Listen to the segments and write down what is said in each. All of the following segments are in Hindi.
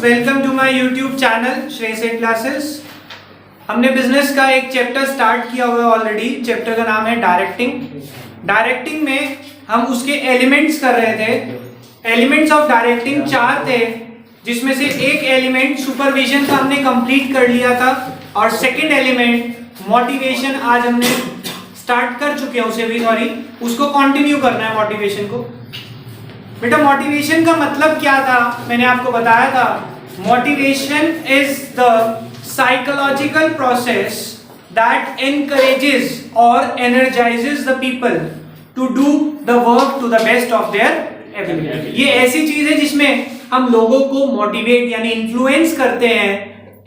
Welcome to my YouTube channel Shreyas classes. हमने बिजनेस का एक चैप्टर स्टार्ट किया हुआ है ऑलरेडी। चैप्टर का नाम है डायरेक्टिंग। डायरेक्टिंग में हम उसके एलिमेंट्स कर रहे थे। एलिमेंट्स ऑफ डायरेक्टिंग 4 थे, जिसमें से एक एलिमेंट सुपरविजन का हमने कंप्लीट कर लिया था और सेकंड एलिमेंट मोटिवेशन आज हमने स्टार्ट कर चुके हैं उसे भी, उसको कंटिन्यू करना है मोटिवेशन को। बेटा मोटिवेशन का मतलब क्या था, मैंने आपको बताया था। Motivation is the psychological process that encourages और energises the people to do the work to the best of their ability. ये ऐसी चीज है जिसमें हम लोगों को मोटिवेट यानी इन्फ्लुएंस करते हैं,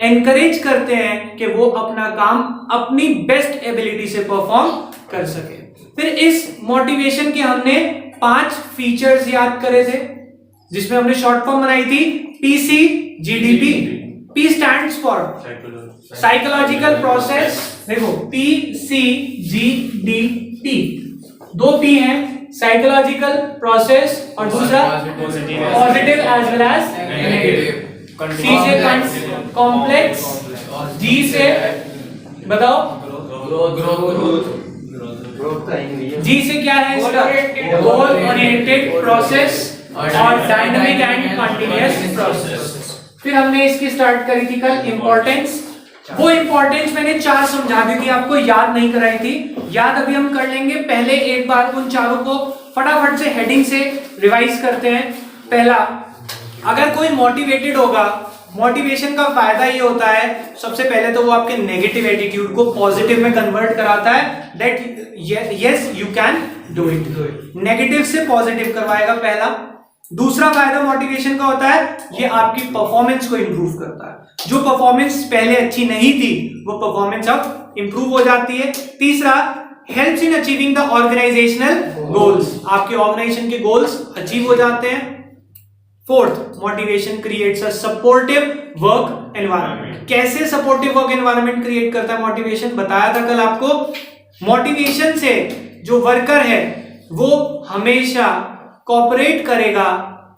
एनकरेज करते हैं कि वो अपना काम अपनी बेस्ट एबिलिटी से परफॉर्म कर सके। फिर इस मोटिवेशन के हमने 5 फीचर्स याद करे थे, जिसमें हमने शॉर्ट फॉर्म बनाई थी PCGDP। P stands for psychological process. देखो PCGDP, 2 P हैं, साइकोलॉजिकल प्रोसेस और दूसरा positive as well as negative. C से कॉम्प्लेक्स, G से बताओ जी से क्या है इसका गोल ओरिएंटेड प्रोसेस और डायनामिक एंड कंटीन्यूअस प्रोसेस। फिर हमने इसकी स्टार्ट करी थी कल इंपॉर्टेंस। वो इंपॉर्टेंस मैंने 4 समझा दी थी, आपको याद नहीं कराई थी। याद अभी हम कर लेंगे। पहले एक बार उन चारों को फटाफट से हेडिंग से रिवाइज करते हैं। पहला, अगर कोई मोटिवेटेड होगा, मोटिवेशन का फायदा ये होता है, सबसे पहले तो वो आपके नेगेटिव एटीट्यूड को पॉजिटिव में कन्वर्ट कराता है। That yes you can do it. Negative से पॉजिटिव करवाएगा पहला। दूसरा फायदा मोटिवेशन का होता है, ये आपकी परफॉर्मेंस को इंप्रूव करता है। जो परफॉर्मेंस पहले अच्छी नहीं थी वो परफॉर्मेंस अब इंप्रूव हो जाती है। तीसरा, helps in achieving the organisational goals. आपके ऑर्गेनाइजेशन के गोल्स अचीव हो जाते हैं। Fourth, motivation creates a supportive work environment. कैसे सपोर्टिव वर्क एनवायरनमेंट क्रिएट करता है मोटिवेशन, बताया था कल आपको। मोटिवेशन से जो वर्कर है वो हमेशा कॉपरेट करेगा।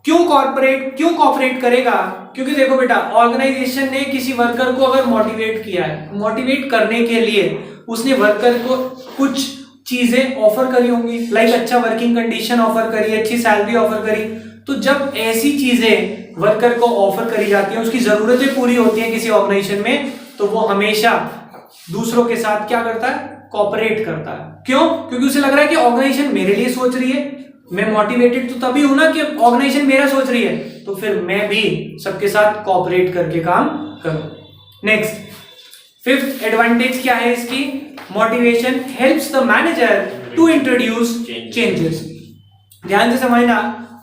क्यों कॉपरेट करेगा? क्योंकि देखो बेटा, ऑर्गेनाइजेशन ने किसी वर्कर को अगर मोटिवेट किया है, मोटिवेट करने के लिए उसने वर्कर को कुछ चीजें ऑफर करी होंगी, लाइक अच्छा वर्किंग कंडीशन ऑफर करी, अच्छी सैलरी ऑफर करी। तो जब ऐसी चीजें वर्कर को ऑफर करी जाती हैं, उसकी जरूरतें पूरी होती हैं किसी ऑर्गेनाइजेशन में, तो वो हमेशा दूसरों के साथ क्या करता है? कॉपरेट करता है। क्यों? क्योंकि उसे लग रहा है कि ऑर्गेनाइजेशन मेरे लिए सोच रही है। मैं मोटिवेटेड तो तभी हूं ना कि ऑर्गेनाइजेशन मेरा सोच रही है, तो फिर मैं भी सबके साथ कॉपरेट करके काम करूं। नेक्स्ट, फिफ्थ एडवांटेज क्या है इसकी? Motivation helps the manager to introduce changes. ध्यान से समझना,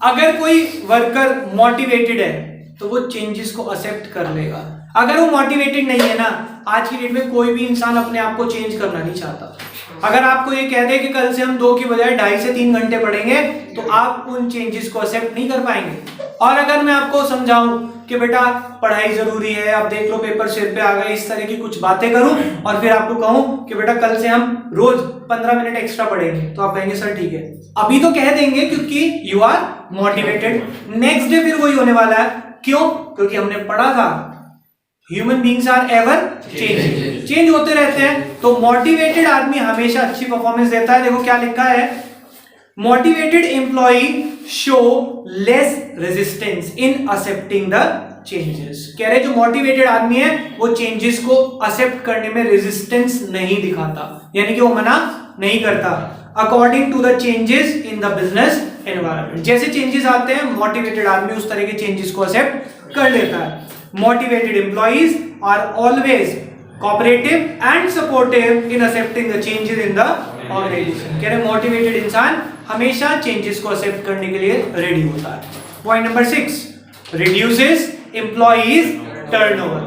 अगर कोई वर्कर मोटिवेटेड है तो वो चेंजेस को एक्सेप्ट कर लेगा। अगर वो मोटिवेटेड नहीं है ना, आज की डेट में कोई भी इंसान अपने आप को चेंज करना नहीं चाहता। अगर आपको ये कह दे कि कल से हम 2 की बजाय 2.5 से 3 घंटे पढ़ेंगे, तो आप उन चेंजेस को एक्सेप्ट नहीं कर पाएंगे। और अगर मैं आपको समझाऊं कि बेटा पढ़ाई जरूरी है, आप देख लो पेपर सिर पे आ गए, इस तरह की कुछ बातें करूं और फिर आपको कहूं कि बेटा कल से हम रोज 15 मिनट एक्स्ट्रा पढ़ेंगे, तो आप कहेंगे सर ठीक है। अभी तो कह देंगे क्योंकि you are motivated. Next day फिर वही होने वाला है। क्यों? क्योंकि हमने पढ़ा था human beings are ever change होते रहते हैं। तो मोटिवेटेड आदमी हमेशा अच्छी परफॉर्मेंस देता है। देखो क्या लिखा है, motivated employee show less resistance in accepting the changes. कह रहे जो मोटिवेटेड आदमी है वो चेंजेस को एक्सेप्ट करने में रेजिस्टेंस नहीं दिखाता, यानी कि वो मना नहीं करता। According to the changes in the business environment, जैसे चेंजेस आते हैं मोटिवेटेड आदमी उस तरह के चेंजेस को एक्सेप्ट कर लेता है। Motivated employees are always cooperative and supportive in accepting the changes in the organization। कह रहे मोटिवेटेड इंसान हमेशा चेंजेस को एक्सेप्ट करने के लिए रेडी होता है। Point number 6, reduces employees turnover।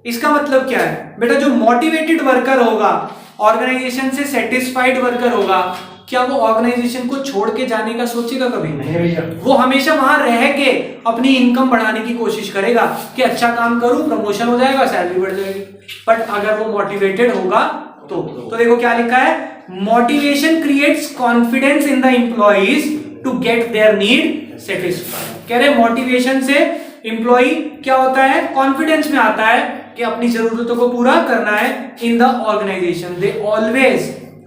इसका मतलब क्या है बेटा? जो मोटिवेटेड वर्कर होगा, ऑर्गेनाइजेशन से सेटिस्फाइड वर्कर होगा, क्या वो ऑर्गेनाइजेशन को छोड़ के जाने का सोचेगा? कभी नहीं। वो हमेशा वहां रह के अपनी इनकम बढ़ाने की कोशिश करेगा कि अच्छा काम करूं, प्रमोशन हो जाएगा, सैलरी बढ़ जाएगी। बट अगर वो मोटिवेटेड होगा तो देखो क्या लिखा है, motivation creates confidence in the employees to get their need satisfied. कह रहे मोटिवेशन से एम्प्लॉई क्या होता है, कॉन्फिडेंस में आता है कि अपनी जरूरतों को पूरा करना है in the organisation. They always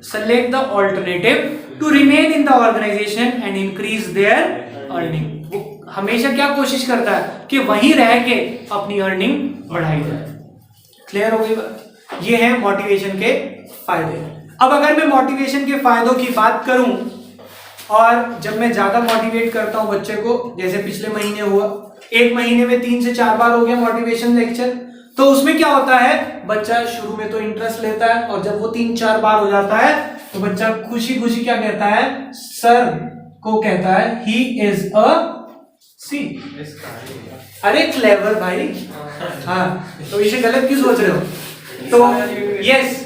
select the alternative to remain in the organisation and increase their earning. वो हमेशा क्या कोशिश करता है कि वहीं रह के अपनी अर्निंग बढ़ाई जाए। क्लियर हो गई बात? ये है मोटिवेशन के फायदे। अब अगर मैं मोटिवेशन के फायदों की बात करूं, और जब मैं ज्यादा मोटिवेट करता हूं बच्चे को, जैसे पिछले महीने हुआ, एक महीने में 3 से 4 बार हो गया मोटिवेशन लेक्चर, तो उसमें क्या होता है, बच्चा शुरू में तो इंटरेस्ट लेता है, और जब वो 3-4 बार हो जाता है तो बच्चा खुशी खुशी क्या कहता है, सर को कहता है ही इज अ सी। अरे क्लेवर भाई, हाँ, तो इसे गलत क्यों सोच रहे हो? तो यस,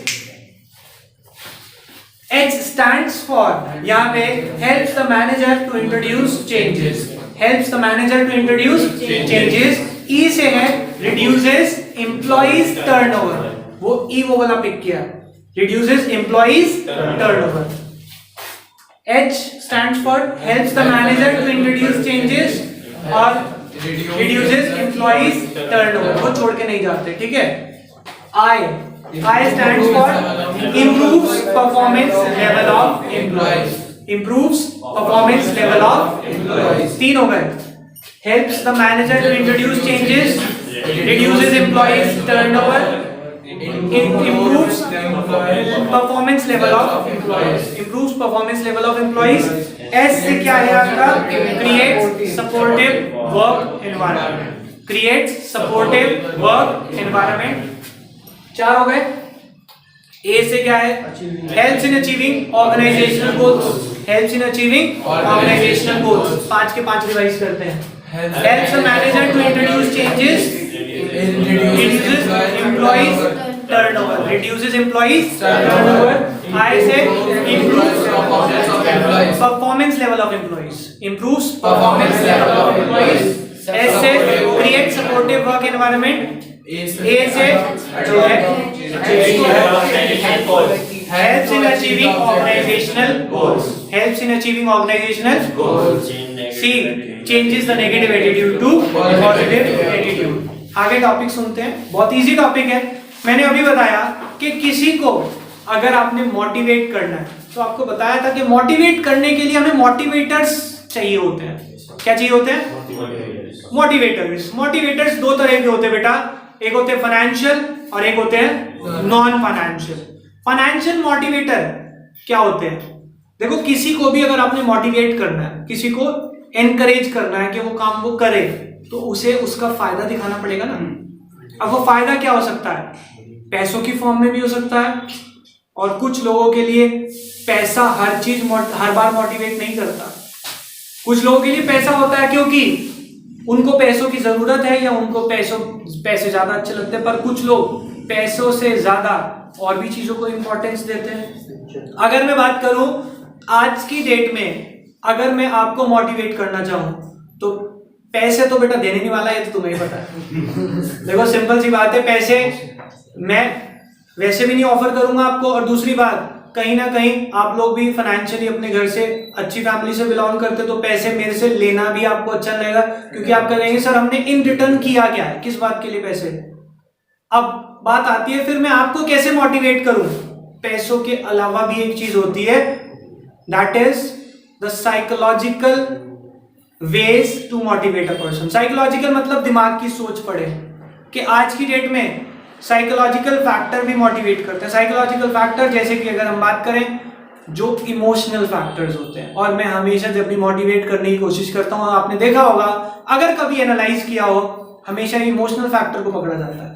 H stands for, यहाँ पे helps the manager to introduce changes, helps the manager to introduce changes। E से है reduces employees turnover, वो E वो वाला पिक किया, reduces employees turnover। H stands for helps the manager to introduce changes और reduces employees turnover, वो छोड़ के नहीं जाते, ठीक है। I stands for improves performance level of employees, improves performance level of employees। 3 हो गए। Helps the manager to introduce changes, reduces employees turnover, improves performance level of employees, improves performance level of employees। S से क्या है आपका, creates supportive work environment, creates supportive work environment। 4 हो गए। A से क्या है, helps in achieving organizational goals, helps in achieving organizational goals। 5 के 5 रिवाइज करते हैं। Helps the manager to introduce changes, reduces employees turnover, reduces employees turnover। I से improves performance level of employees, improves performance level of employees। S से create supportive work environment। A से जो है helps in achieving organizational goals, helps in achieving organizational goals। C changes the negative attitude to positive attitude। आगे टॉपिक सुनते हैं, बहुत इजी टॉपिक है। मैंने अभी बताया कि किसी को अगर आपने मोटिवेट करना है, तो आपको बताया था कि मोटिवेट करने के लिए हमें मोटिवेटर्स चाहिए होते हैं। क्या चाहिए होते हैं? मोटिवेटर्स। मोटिवेटर्स 2 तरह के होते हैं बेटा, एक होते हैं फाइनेंशियल और एक होते हैं नॉन फाइनेंशियल। फाइनेंशियल मोटिवेटर क्या होते हैं, देखो किसी को भी अगर आपने मोटिवेट करना है, किसी को एनकरेज करना है कि वो काम वो करे, तो उसे उसका फायदा दिखाना पड़ेगा ना। अब वो फायदा क्या हो सकता है, पैसों की फॉर्म में भी हो सकता है, और कुछ लोगों के लिए पैसा हर चीज हर बार मोटिवेट नहीं करता। कुछ लोगों के लिए पैसा होता है क्योंकि उनको पैसों की जरूरत है, या उनको पैसे ज्यादा अच्छे लगते हैं, पर कुछ लोग पैसों से ज्यादा और भी चीजों को इंपॉर्टेंस देते हैं। अगर मैं बात करूं आज की डेट में, अगर मैं आपको मोटिवेट करना चाहूं, तो पैसे तो बेटा देने नहीं वाला, ये तो तुम्हें ही पता है। देखो सिंपल सी बात है, पैसे मैं वैसे भी नहीं ऑफर करूंगा आपको, और दूसरी बात कहीं ना कहीं आप लोग भी फाइनेंशियली अपने घर से अच्छी फैमिली से बिलोंग करते, तो पैसे मेरे से लेना भी आपको अच्छा लगेगा, क्योंकि आप कहेंगे सर हमने इन रिटर्न किया क्या है, किस बात के लिए पैसे। अब बात आती है फिर मैं आपको कैसे मोटिवेट करूं। पैसों के अलावा भी एक चीज होती है, that is the psychological ways to motivate a person. Psychological मतलब दिमाग की सोच पड़े, कि आज की डेट में साइकोलॉजिकल फैक्टर भी मोटिवेट करते हैं। साइकोलॉजिकल फैक्टर जैसे कि अगर हम बात करें, जो इमोशनल फैक्टर्स होते हैं, और मैं हमेशा जब भी मोटिवेट करने की कोशिश करता हूं, आपने देखा होगा अगर कभी एनालाइज किया हो, हमेशा इमोशनल फैक्टर को पकड़ा जाता है।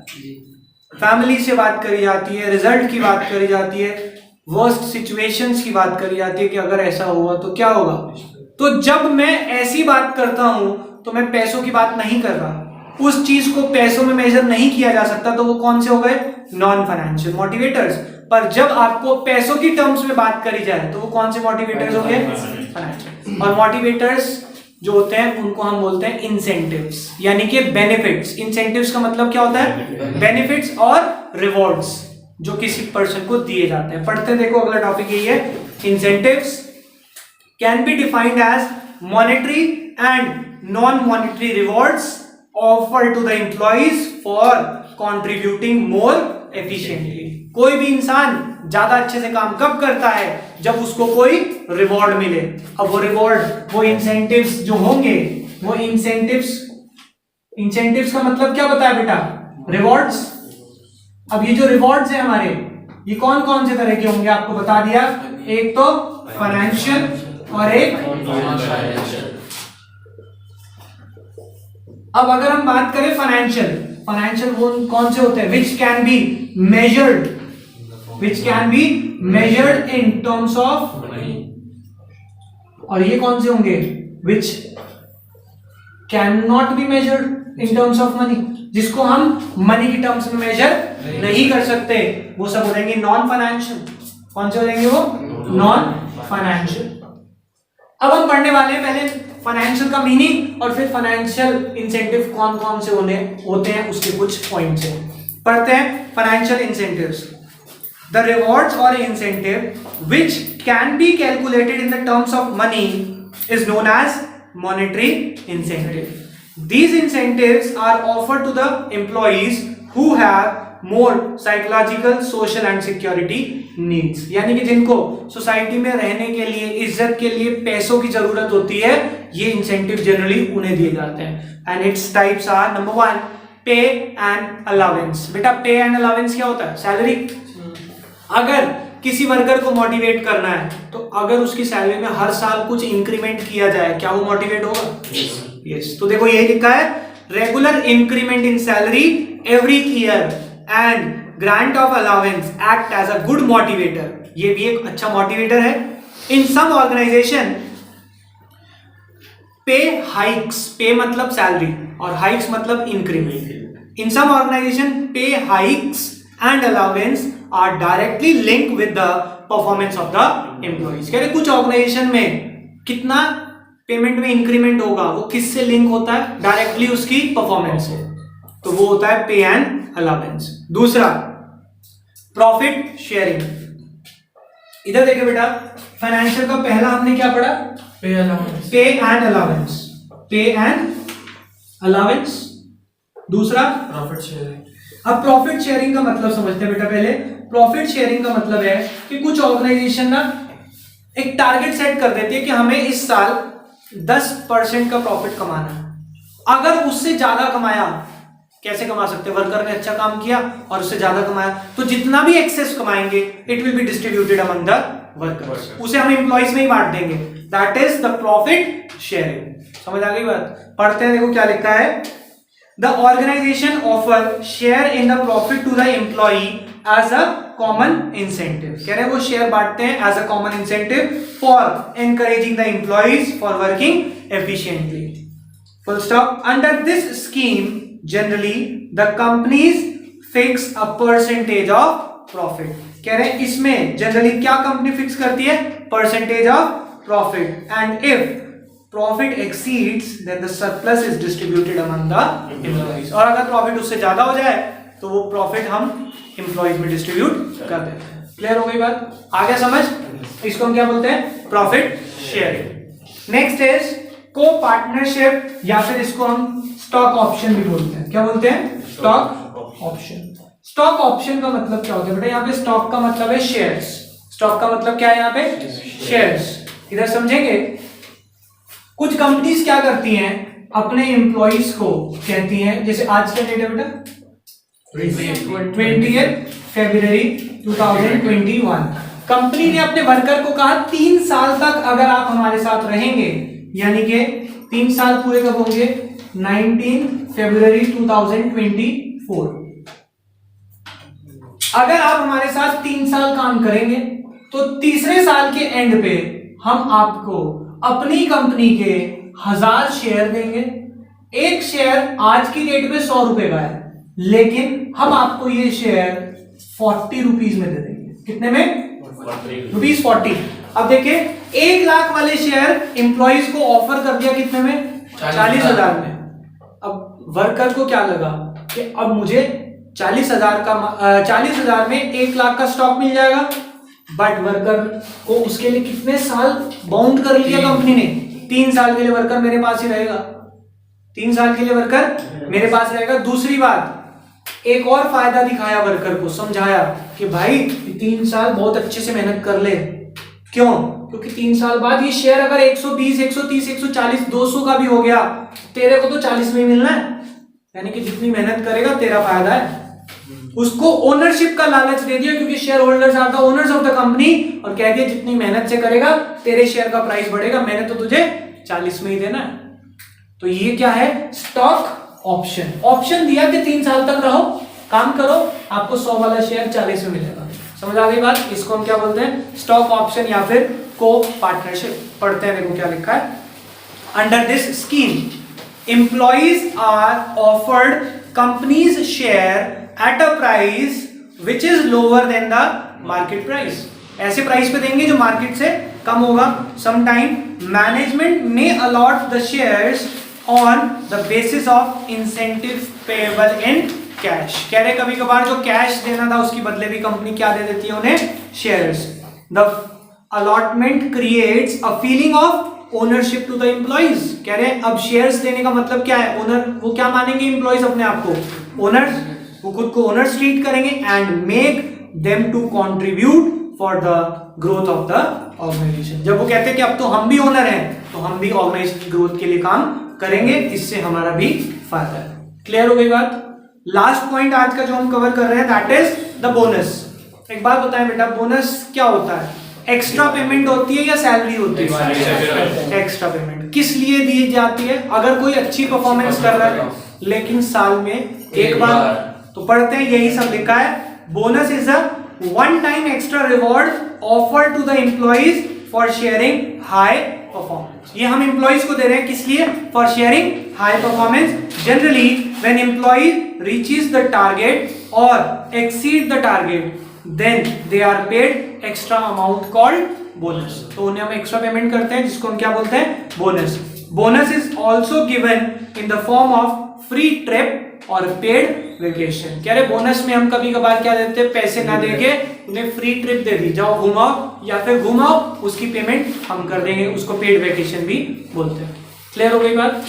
फैमिली से बात करी जाती है, रिजल्ट की बात करी जाती है, वर्स्ट सिचुएशंस की बात करी जाती है कि अगर ऐसा हुआ तो क्या होगा। तो जब मैं ऐसी बात करता हूं तो मैं पैसों की बात नहीं कर रहा, उस चीज को पैसों में मेजर नहीं किया जा सकता, तो वो कौन से हो गए, नॉन फाइनेंशियल मोटिवेटर्स। पर जब आपको पैसों की टर्म्स में बात करी जाए तो वो कौन से मोटिवेटर्स होंगे, फाइनेंशियल। और मोटिवेटर्स जो होते हैं उनको हम बोलते हैं इंसेंटिव्स, यानी कि बेनिफिट्स। इंसेंटिव्स का मतलब क्या होता है, बेनिफिट्स और रिवॉर्ड्स जो किसी पर्सन को दिए जाते हैं। पढ़ते देखो, अगला टॉपिक यही है, incentives can be defined as monetary and non monetary rewards offer to the employees for contributing more efficiently. कोई भी इंसान ज्यादा अच्छे से काम कब करता है? जब उसको कोई रिवॉर्ड मिले। अब वो रिवॉर्ड, वो इंसेंटिव्स जो होंगे, वो इंसेंटिव्स का मतलब क्या बताया बेटा? रिवॉर्ड्स। अब ये जो रिवॉर्ड्स है हमारे, ये कौन कौन से तरह के होंगे आपको बता दिया। एक तो फाइनेंशियल और एक अब अगर हम बात करें फाइनेंशियल वो कौन से होते हैं? Which can be measured in terms of money. और ये कौन से होंगे? Which can not be measured in terms of money, जिसको हम मनी की टर्म्स में मेजर नहीं कर सकते, वो सब हो जाएंगे नॉन फाइनेंशियल। कौन से हो जाएंगे वो? Non financial. अब हम पढ़ने वाले हैं पहले फाइनेंशियल का मीनिंग और फिर फाइनेंशियल इंसेंटिव कौन कौन से होते हैं उसके कुछ पॉइंट्स हैं। पढ़ते हैं फाइनेंशियल इंसेंटिव्स। द रिवॉर्ड्स और incentive which can be calculated in the terms of money is known as monetary incentive. These incentives are offered to the employees who have more psychological, social and security needs। यानी कि जिनको सोसाइटी में रहने के लिए, इज्जत के लिए पैसों की जरूरत होती है, ये इंसेंटिव जनरली उन्हें दिए जाते हैं। And its types are number 1 pay and allowance. बेटा पे एंड अलाउंस क्या होता है? सैलरी। अगर किसी वर्कर को मोटिवेट करना है तो अगर उसकी सैलरी में हर साल कुछ इंक्रीमेंट किया जाए, क्या वो मोटिवेट होगा? यस। तो देखो यही लिखा है, regular increment in salary every year and grant of allowance act as a good motivator. ये भी एक अच्छा मोटिवेटर है। इन सम ऑर्गेनाइजेशन पे हाइक्स, पे मतलब सैलरी और हाइक्स मतलब increment. In some organisation pay hikes and allowance are directly link with the performance of the employees. कह रहे कुछ ऑर्गेनाइजेशन में कितना पेमेंट में इंक्रीमेंट होगा वो किससे लिंक होता है? डायरेक्टली उसकी परफॉर्मेंस से। तो वो होता है पे एंड अलाउंस। दूसरा प्रॉफिट शेयरिंग। इधर देखिए बेटा, फाइनेंशियल का पहला हमने क्या पढ़ा? पे एंड अलाउंस। पे एंड अलाउंस। दूसरा प्रॉफिट शेयरिंग। अब प्रॉफिट शेयरिंग का मतलब समझते हैं बेटा। पहले प्रॉफिट शेयरिंग का मतलब है कि कुछ ऑर्गेनाइजेशन ना एक टारगेट सेट कर देती है कि हमें इस साल 10% का प्रॉफिट कमाना है। अगर उससे ज्यादा कमाया, कैसे कमा सकते हैं? वर्कर ने अच्छा काम किया और उससे ज्यादा कमाया, तो जितना भी एक्सेस कमाएंगे it will be distributed among the workers. उसे हम एम्प्लॉइज में ही बांट देंगे। That is the profit sharing. समझ आ गई बात? पढ़ते हैं, देखो क्या लिखा है। The organization offer share in the profit to the employee as a common incentive। कह रहे हैं वो शेयर बांटते हैं as a common incentive for encouraging the employees for working efficiently। Full stop। Under this scheme, generally the companies fix a percentage of profit। कह रहे हैं इसमें जनरली क्या कंपनी फिक्स करती है? Percentage of profit. And if profit exceeds then the surplus is distributed among the employees। और अगर प्रॉफिट उससे ज्यादा हो जाए तो वो प्रॉफिट हम एम्प्लॉइज में डिस्ट्रीब्यूट कर देते हैं। क्लियर हो गई बात? आ गया समझ? इसको हम क्या बोलते हैं? Profit sharing. नेक्स्ट इज को पार्टनरशिप, या फिर इसको हम स्टॉक ऑप्शन भी बोलते हैं। क्या बोलते हैं? Stock option. स्टॉक ऑप्शन का मतलब क्या होता है बेटा? यहाँ पे स्टॉक का मतलब है शेयर्स। स्टॉक का मतलब क्या है यहाँ पे? शेयर्स। इधर समझेंगे, कुछ कंपनीज क्या करती हैं, अपने एम्प्लॉइज को कहती हैं, जैसे आज का डेट है बेटा 20 फरवरी 2021। कंपनी ने अपने वर्कर को कहा 3 साल तक अगर आप हमारे साथ रहेंगे, यानी कि 3 साल पूरे कब होंगे? 19 फरवरी 2024। अगर आप हमारे साथ 3 साल काम करेंगे तो तीसरे साल के एंड पे हम आपको अपनी कंपनी के 1000 शेयर देंगे। एक शेयर आज की डेट में 100 रुपए का है, लेकिन हम आपको ये शेयर 40 रुपीज में दे देंगे। कितने में? ₹40। अब देखिए 1 लाख वाले शेयर एम्प्लॉइज को ऑफर कर दिया कितने में? 40,000 में। अब वर्कर को क्या लगा कि अब मुझे 40,000 में 1 लाख का स्टॉक मिल जाएगा, बट वर्कर को उसके लिए कितने साल बाउंड कर लिया कंपनी ने? 3 साल के लिए वर्कर मेरे पास ही रहेगा। 3 साल के लिए वर्कर मेरे पास रहेगा। दूसरी बात, एक और फायदा दिखाया वर्कर को, समझाया कि भाई 3 साल बहुत अच्छे से मेहनत कर ले। क्यों? क्योंकि 3 साल बाद ये शेयर अगर 120, 130, 140, 200 का भी हो गया, तेरे को तो 40 में ही मिलना है। यानी कि जितनी मेहनत करेगा तेरा फायदा है। उसको ओनरशिप का लालच दे दिया, क्योंकि shareholders are the owners of the company, और कह दिया जितनी मेहनत से करेगा तेरे शेयर का प्राइस बढ़ेगा, मैंने तो तुझे 40 में ही देना है। तो ये क्या है? Stock option. ऑप्शन दिया कि 3 साल तक रहो, काम करो, आपको 100 वाला शेयर 40 में मिलेगा। समझ आ गई बात? इसको हम क्या बोलते हैं? स्टॉक ऑप्शन या फिर को पार्टनरशिप। पढ़ते हैं, देखो क्या लिखा है। Under this scheme employees are offered companies share at a price which is lower than the market price. ऐसे प्राइस पे देंगे जो मार्केट से कम होगा। Sometime management may allot the shares on the basis of incentive payable in cash. कह रहे कभी कभार जो कैश देना था उसकी बदले भी कंपनी क्या दे देती है उन्हें? Shares. The allotment creates a feeling of ownership to the employees. कह रहे हैं अब शेयर्स देने का मतलब क्या है? ओनर, वो क्या मानेंगे एम्प्लॉइज अपने आप को? ओनर्स। वो खुद को ओनर्स ट्रीट करेंगे and make them to contribute for the growth of the organisation. जब वो कहते हैं कि अब तो हम भी ओनर हैं, तो हम भी ऑर्गेनाइजेशन की ग्रोथ के लिए काम करेंगे, इससे हमारा भी फायदा है। क्लियर हो गई बात? लास्ट पॉइंट आज का जो हम कवर कर रहे हैं दैट इज द बोनस। एक बात बताएं बेटा, बोनस क्या होता है? एक्स्ट्रा पेमेंट होती है या सैलरी होती है? Extra payment. किस लिए दी जाती है? अगर कोई अच्छी परफॉर्मेंस कर रहा है लेकिन साल में एक बार, तो पढ़ते हैं यही सब लिखा है। Bonus is a one time extra reward offer to the employees for sharing high performance. ये हम एम्प्लॉइज को दे रहे हैं, किस लिए? For sharing high performance. Generally when employee reaches the target और exceed the target then they are paid extra amount called bonus. तो उन्हें हम एक्स्ट्रा पेमेंट करते हैं जिसको हम क्या बोलते हैं? Bonus. Bonus is also given in the form of free trip और पेड वेकेशन। कह रहे बोनस में हम कभी कभार क्या देते हैं? पैसे ना देके उन्हें फ्री ट्रिप दे दी, जाओ घुमाओ, या फिर घुमाओ उसकी पेमेंट हम कर देंगे, उसको पेड वेकेशन भी बोलते हैं। क्लियर हो गई बात?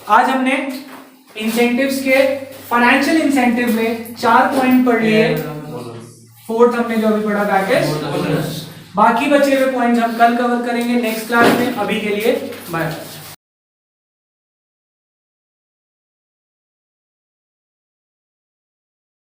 आज हमने इंसेंटिव्स के, फाइनेंशियल इंसेंटिव में 4 पॉइंट पढ़ लिए। फोर्थ हमने जो अभी पढ़ा दैट इज बोनस। बाकी बचे हुए पॉइंट्स हम कल कवर करेंगे नेक्स्ट क्लास में। अभी के लिए बाय।